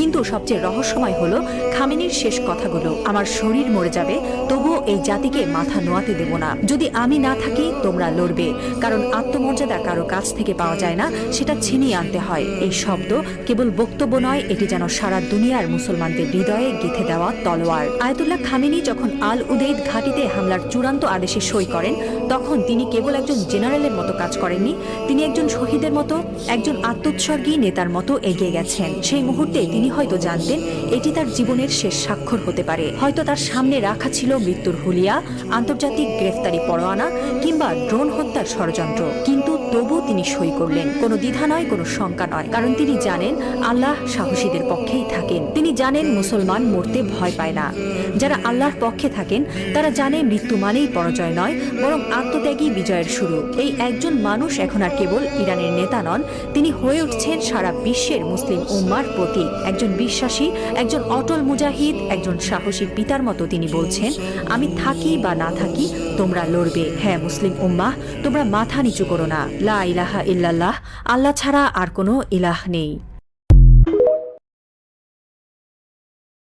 কিন্তু সবচেয়ে রহস্যময় হলো খামেনির শেষ কথাগুলো, আমার শরীর মরে যাবে তবুও এই জাতিকে মাথা নোয়াতে দেব না। যদি আমি না থাকি তোমরা লড়বে, কারণ আত্মমর্যাদা কারো কাছ থেকে পাওয়া যায় না, সেটা ছিনিয়ে আনতে হয়। এই শব্দ কেবল বক্তব্য নয়, এটি যেন সারা দুনিয়ার মুসলমানদের হৃদয়ে গেঁথে দেওয়া তলোয়ার। আয়াতুল্লাহ খামেনি যখন আল উদেইদ ঘাঁটিতে হামলার চূড়ান্ত আদেশে সই করেন, তখন তিনি কেবল একজন জেনারেলের মতো কাজ করেননি, তিনি একজন শহীদের মতো, একজন আত্মোৎসর্গী নেতার মতো এগিয়ে গেছেন। সেই মুহূর্তে তিনি হয়তো জানতেন এটি তার জীবনের শেষ স্বাক্ষর হতে পারে। হয়তো তার সামনে রাখা ছিল মৃত্যুর হুলিয়া, আন্তর্জাতিক গ্রেফতারি পরোয়ানা কিংবা ড্রোন হত্যার ষড়যন্ত্র, কিন্তু তবু তিনি সই করলেন। কোনো দ্বিধা নয়, কোনো শঙ্কা নয়, কারণ তিনি জানেন আল্লাহ সাহসীদের পক্ষেই থাকেন। তিনি জানেন মুসলমান মরতে ভয় পায় না। যারা আল্লাহর পক্ষে থাকেন তারা জানে মৃত্যু মানেই পরাজয় নয়, বরং আত্মত্যাগী বিজয়ের শুরু। এই একজন মানুষ এখন আর কেবল ইরানের নেতা নন, তিনি হয়ে উঠছেন সারা বিশ্বের মুসলিম উম্মার প্রতীক। একজন বিশ্বাসী, একজন অটল মুজাহিদ, একজন সাহসী পিতার মতো তিনি বলছেন, আমি থাকি বা না থাকি তোমরা লড়বে। হ্যাঁ মুসলিম উম্মাহ, তোমরা মাথা নিচু করো না। লা ইলাহা ইল্লাল্লাহ, আল্লাহ ছাড়া আর কোনো ইলাহ নেই।